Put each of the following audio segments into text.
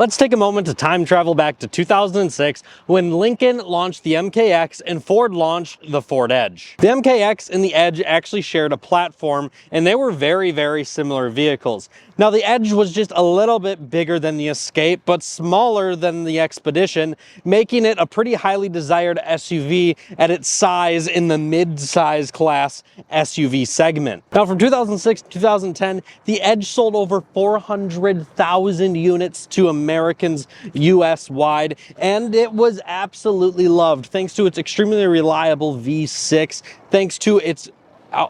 Let's take a moment to time travel back to 2006 when Lincoln launched the MKX and Ford launched the Ford Edge. The MKX and the Edge actually shared a platform, and they were very, very similar vehicles. Now the Edge was just a little bit bigger than the Escape, but smaller than the Expedition, making it a pretty highly desired SUV at its size in the mid-size class SUV segment. Now from 2006 to 2010, the Edge sold over 400,000 units to Americans US-wide, and it was absolutely loved thanks to its extremely reliable V6, thanks to its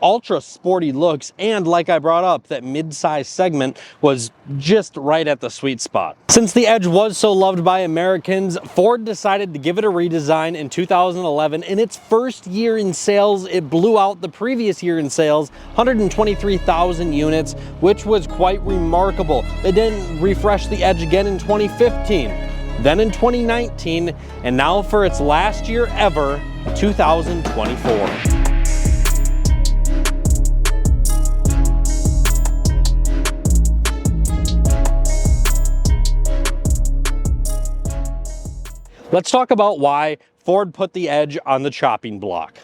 ultra sporty looks, and like I brought up, that mid-size segment was just right at the sweet spot. Since the Edge was so loved by Americans, Ford decided to give it a redesign in 2011. In its first year in sales, it blew out the previous year in sales, 123,000 units, which was quite remarkable. They didn't refresh the Edge again in 2015, then in 2019, and now for its last year ever, 2024. Let's talk about why Ford put the Edge on the chopping block.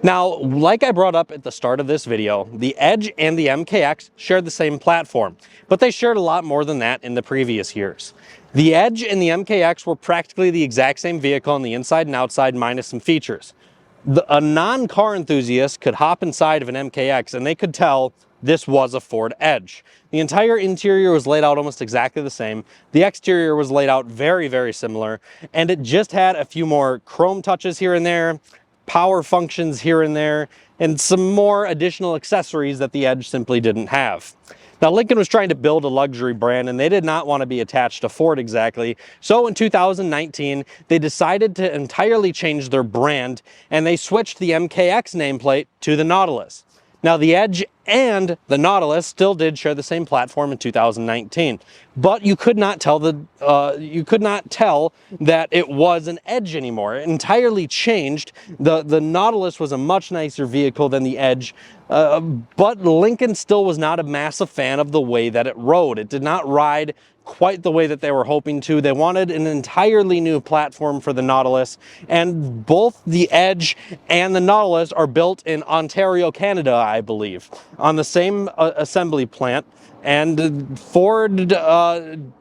Now, like I brought up at the start of this video, the Edge and the MKX shared the same platform, but they shared a lot more than that in the previous years. The Edge and the MKX were practically the exact same vehicle on the inside and outside, minus some features. A non-car enthusiast could hop inside of an MKX and they could tell this was a Ford Edge. The entire interior was laid out almost exactly the same. The exterior was laid out very, very similar, and it just had a few more chrome touches here and there, power functions here and there, and some more additional accessories that the Edge simply didn't have. Now, Lincoln was trying to build a luxury brand, and they did not want to be attached to Ford exactly. So in 2019, they decided to entirely change their brand, and they switched the MKX nameplate to the Nautilus. Now, the Edge and the Nautilus still did share the same platform in 2019, but you could not tell that it was an Edge anymore. It entirely changed. The Nautilus was a much nicer vehicle than the Edge, but Lincoln still was not a massive fan of the way that it rode. It did not ride quite the way that they were hoping to. They wanted an entirely new platform for the Nautilus, and both the Edge and the Nautilus are built in Ontario, Canada, I believe, on the same assembly plant. And Ford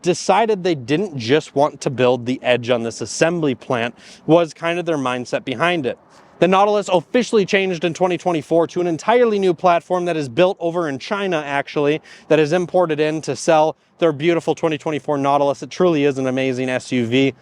decided they didn't just want to build the Edge on this assembly plant, was kind of their mindset behind it. The Nautilus officially changed in 2024 to an entirely new platform that is built over in China, actually, that is imported in to sell their beautiful 2024 Nautilus. It truly is an amazing SUV.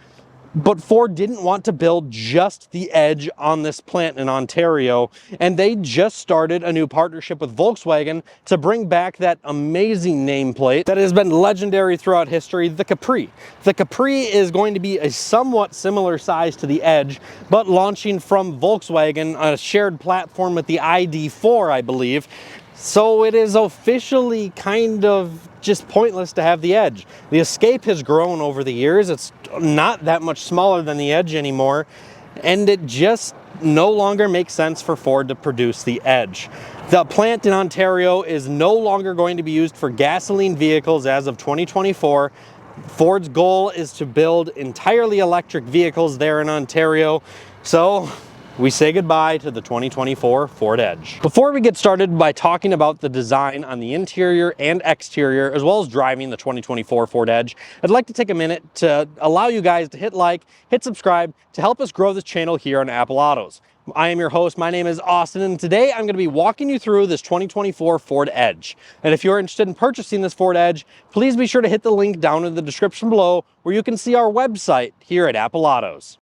But Ford didn't want to build just the Edge on this plant in Ontario, and they just started a new partnership with Volkswagen to bring back that amazing nameplate that has been legendary throughout history, the Capri. The Capri is going to be a somewhat similar size to the Edge, but launching from Volkswagen on a shared platform with the ID4, I believe. So it is officially kind of just pointless to have the Edge. The Escape has grown over the years. It's not that much smaller than the Edge anymore, and it just no longer makes sense for Ford to produce the Edge. The plant in Ontario is no longer going to be used for gasoline vehicles as of 2024. Ford's goal is to build entirely electric vehicles there in Ontario. So we say goodbye to the 2024 Ford Edge. Before we get started by talking about the design on the interior and exterior, as well as driving the 2024 Ford Edge, I'd like to take a minute to allow you guys to hit like, hit subscribe, to help us grow this channel here on Apple Autos. I am your host, my name is Austin, and today I'm going to be walking you through this 2024 Ford Edge. And if you're interested in purchasing this Ford Edge, please be sure to hit the link down in the description below where you can see our website here at Apple Autos.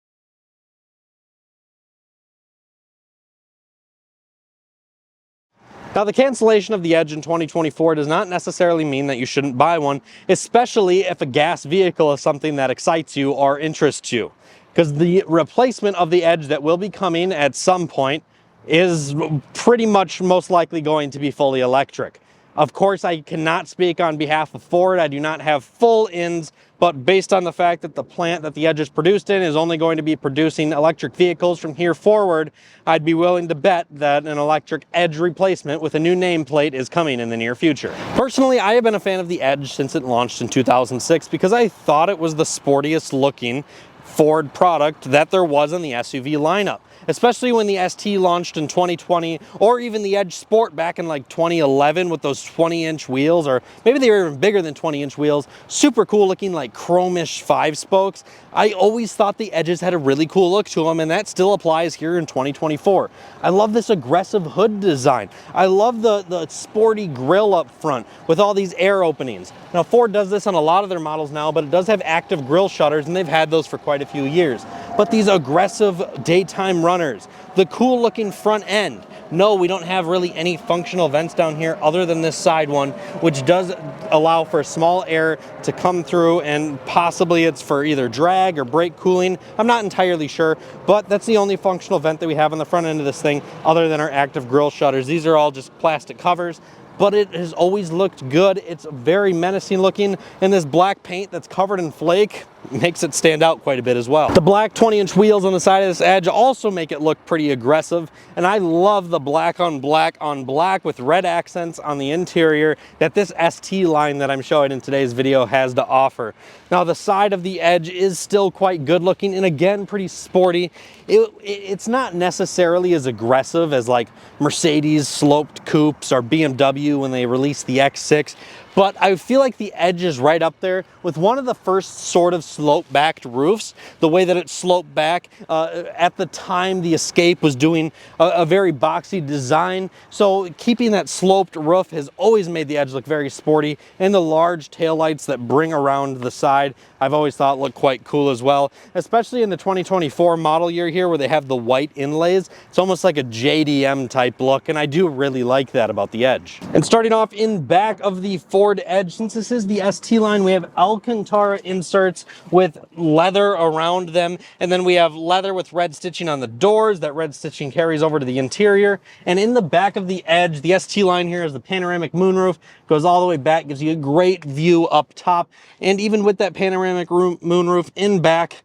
Now, the cancellation of the Edge in 2024 does not necessarily mean that you shouldn't buy one, especially if a gas vehicle is something that excites you or interests you. Because the replacement of the Edge that will be coming at some point is pretty much most likely going to be fully electric. Of course, I cannot speak on behalf of Ford. I do not have full ins, but based on the fact that the plant that the Edge is produced in is only going to be producing electric vehicles from here forward, I'd be willing to bet that an electric Edge replacement with a new nameplate is coming in the near future. Personally, I have been a fan of the Edge since it launched in 2006 because I thought it was the sportiest looking Ford product that there was in the SUV lineup, especially when the ST launched in 2020, or even the Edge Sport back in like 2011 with those 20-inch wheels, or maybe they were even bigger than 20-inch wheels. Super cool looking, like chromish 5-spokes. I always thought the Edges had a really cool look to them, and that still applies here in 2024. I love this aggressive hood design. I love the sporty grille up front with all these air openings. Now, Ford does this on a lot of their models now, but it does have active grille shutters, and they've had those for quite a few years. But these aggressive daytime runners, the cool looking front end. No, we don't have really any functional vents down here other than this side one, which does allow for small air to come through, and possibly it's for either drag or brake cooling. I'm not entirely sure, but that's the only functional vent that we have on the front end of this thing other than our active grille shutters. These are all just plastic covers, but it has always looked good. It's very menacing looking, and this black paint that's covered in flake makes it stand out quite a bit as well. The black 20-inch wheels on the side of this Edge also make it look pretty aggressive, and I love the black on black with red accents on the interior that this ST line that I'm showing in today's video has to offer. Now, the side of the Edge is still quite good looking, and again, pretty sporty. It's not necessarily as aggressive as like Mercedes sloped coupes or BMW when they released the X6, but I feel like the Edge is right up there with one of the first sort of slope-backed roofs, the way that it sloped back. At the time, the Escape was doing a very boxy design, so keeping that sloped roof has always made the Edge look very sporty, and the large taillights that bring around the side, I've always thought look quite cool as well, especially in the 2024 model year here where they have the white inlays. It's almost like a JDM type look, and I do really like that about the Edge. And starting off in back of the Ford Edge, since this is the ST line, we have Alcantara inserts with leather around them, and then we have leather with red stitching on the doors. That red stitching carries over to the interior, and in the back of the Edge, the ST line here is the panoramic moonroof, goes all the way back, gives you a great view up top, and even with that panoramic moonroof in back,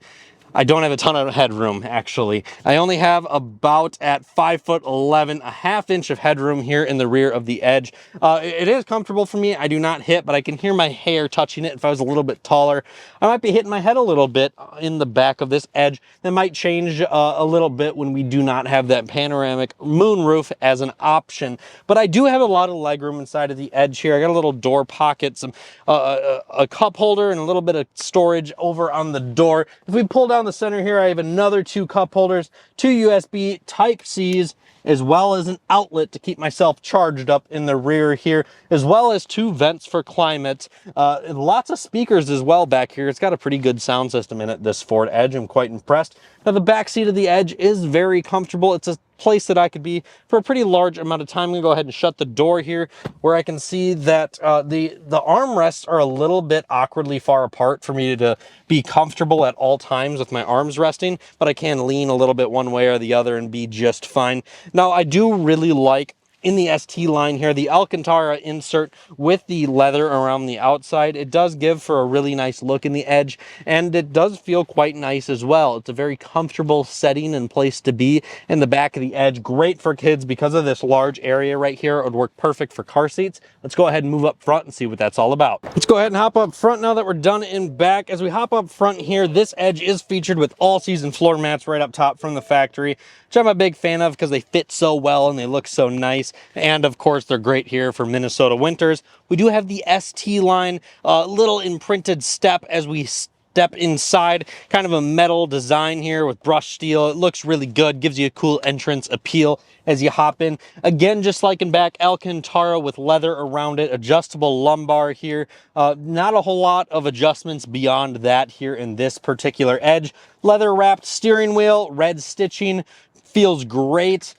I don't have a ton of headroom, actually. I only have about at 5'11", a ½ inch of headroom here in the rear of the Edge. It is comfortable for me. I do not hit, but I can hear my hair touching it. If I was a little bit taller, I might be hitting my head a little bit in the back of this Edge. That might change a little bit when we do not have that panoramic moonroof as an option. But I do have a lot of legroom inside of the Edge here. I got a little door pocket, some a cup holder, and a little bit of storage over on the door. If we pull down the center here, I have another 2 cup holders, 2 USB Type-Cs, as well as an outlet to keep myself charged up in the rear here, as well as 2 vents for climate, and lots of speakers as well back here. It's got a pretty good sound system in it, this Ford Edge. I'm quite impressed. Now, the back seat of the Edge is very comfortable. It's a place that I could be for a pretty large amount of time. I'm gonna go ahead and shut the door here, where I can see that the armrests are a little bit awkwardly far apart for me to be comfortable at all times with my arms resting, but I can lean a little bit one way or the other and be just fine. Now, I do really like in the ST line here, the Alcantara insert with the leather around the outside. It does give for a really nice look in the Edge, and it does feel quite nice as well. It's a very comfortable setting and place to be in the back of the Edge. Great for kids because of this large area right here. It would work perfect for car seats. Let's go ahead and move up front and see what that's all about. Let's go ahead and hop up front now that we're done in back. As we hop up front here, this Edge is featured with all-season floor mats right up top from the factory, which I'm a big fan of because they fit so well and they look so nice. And of course, they're great here for Minnesota winters. We do have the ST line, little imprinted step as we step inside, kind of a metal design here with brushed steel. It looks really good, gives you a cool entrance appeal as you hop in. Again, just like in back, Alcantara with leather around it, adjustable lumbar here. Not a whole lot of adjustments beyond that here in this particular Edge. Leather wrapped steering wheel, red stitching, feels great.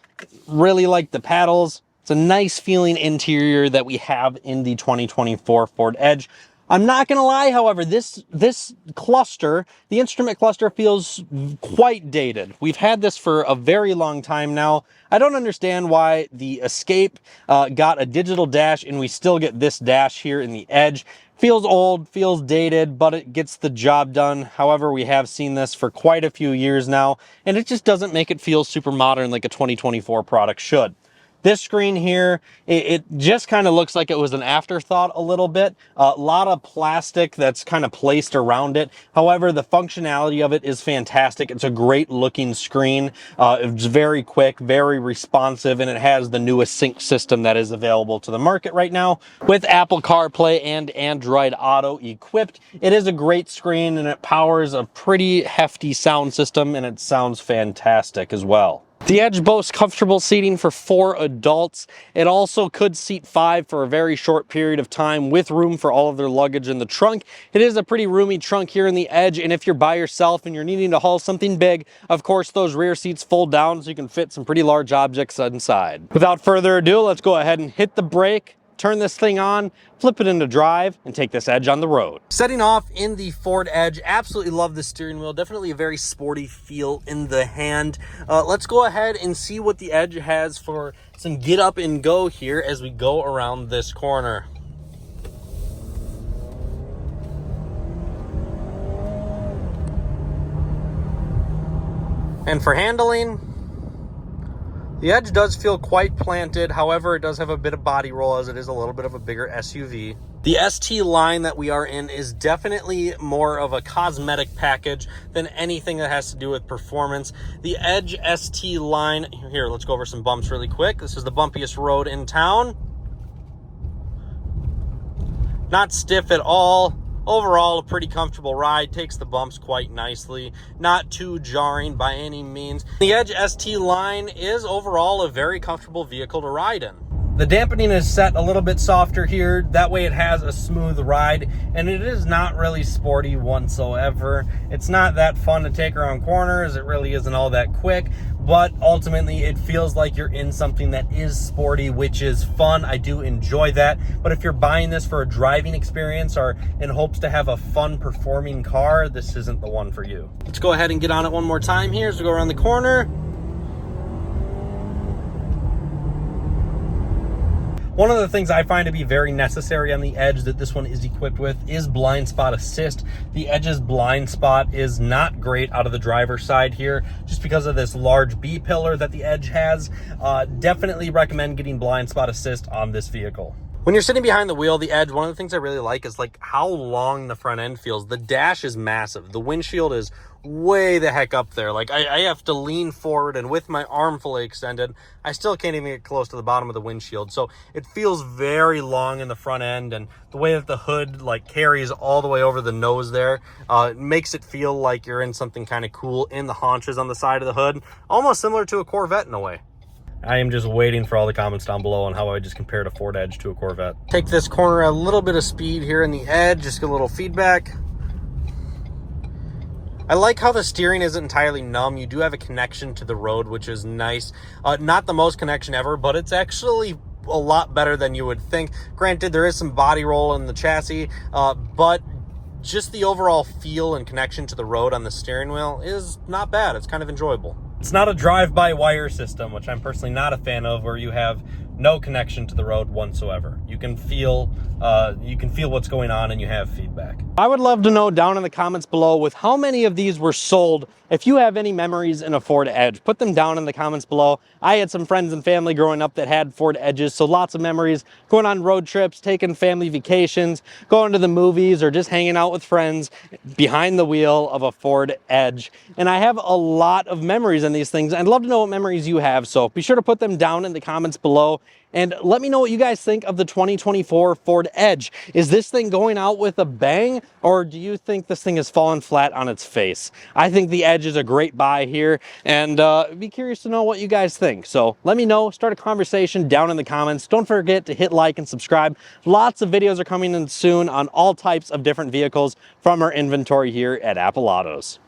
Really like the paddles. It's a nice feeling interior that we have in the 2024 Ford Edge. I'm not gonna lie, however, this cluster, the instrument cluster, feels quite dated. We've had this for a very long time now. I don't understand why the Escape got a digital dash and we still get this dash here in the Edge. Feels old, feels dated, but it gets the job done. However, we have seen this for quite a few years now, and it just doesn't make it feel super modern like a 2024 product should. This screen here, it just kind of looks like it was an afterthought a little bit. A lot of plastic that's kind of placed around it. However, the functionality of it is fantastic. It's a great looking screen. It's very quick, very responsive, and it has the newest sync system that is available to the market right now. With Apple CarPlay and Android Auto equipped, it is a great screen and it powers a pretty hefty sound system, and it sounds fantastic as well. The Edge boasts comfortable seating for 4 adults. It also could seat 5 for a very short period of time with room for all of their luggage in the trunk. It is a pretty roomy trunk here in the Edge, and if you're by yourself and you're needing to haul something big, of course those rear seats fold down so you can fit some pretty large objects inside. Without further ado, let's go ahead and hit the brake, turn this thing on, flip it into drive, and take this Edge on the road. Setting off in the Ford Edge, absolutely love the steering wheel. Definitely a very sporty feel in the hand. Let's go ahead and see what the Edge has for some get up and go here as we go around this corner. And for handling, the Edge does feel quite planted. However, it does have a bit of body roll as it is a little bit of a bigger SUV. The ST line that we are in is definitely more of a cosmetic package than anything that has to do with performance. The Edge ST line, here, let's go over some bumps really quick. This is the bumpiest road in town. Not stiff at all. Overall, a pretty comfortable ride, takes the bumps quite nicely, not too jarring by any means. The Edge ST line is overall a very comfortable vehicle to ride in. The dampening is set a little bit softer here, that way it has a smooth ride, and it is not really sporty whatsoever. It's not that fun to take around corners, it really isn't all that quick, but ultimately it feels like you're in something that is sporty, which is fun. I do enjoy that, but if you're buying this for a driving experience or in hopes to have a fun performing car, this isn't the one for you. Let's go ahead and get on it one more time here as we go around the corner. One of the things I find to be very necessary on the Edge that this one is equipped with is blind spot assist. The Edge's blind spot is not great out of the driver's side here just because of this large B pillar that the Edge has. Definitely recommend getting blind spot assist on this vehicle. When you're sitting behind the wheel, the Edge, one of the things I really like is like how long the front end feels. The dash is massive. The windshield is way the heck up there. Like I have to lean forward, and with my arm fully extended, I still can't even get close to the bottom of the windshield. So it feels very long in the front end, and the way that the hood like carries all the way over the nose there, makes it feel like you're in something kind of cool in the haunches on the side of the hood, almost similar to a Corvette in a way. I am just waiting for all the comments down below on how I just compared a Ford Edge to a Corvette. Take this corner a little bit of speed here in the Edge, just get a little feedback. I like how the steering isn't entirely numb. You do have a connection to the road, which is nice. Not the most connection ever, but it's actually a lot better than you would think. Granted, there is some body roll in the chassis, but just the overall feel and connection to the road on the steering wheel is not bad. It's kind of enjoyable. It's not a drive-by-wire system, which I'm personally not a fan of, where you have no connection to the road whatsoever. You can feel what's going on and you have feedback. I would love to know down in the comments below with how many of these were sold. If you have any memories in a Ford Edge, put them down in the comments below. I had some friends and family growing up that had Ford Edges, so lots of memories going on road trips, taking family vacations, going to the movies, or just hanging out with friends behind the wheel of a Ford Edge. And I have a lot of memories in these things. I'd love to know what memories you have, so be sure to put them down in the comments below. And let me know what you guys think of the 2024 Ford Edge. Is this thing going out with a bang, or do you think this thing has fallen flat on its face? I think the Edge is a great buy here, and be curious to know what you guys think. So let me know, start a conversation down in the comments. Don't forget to hit like and subscribe. Lots of videos are coming in soon on all types of different vehicles from our inventory here at Apple Autos.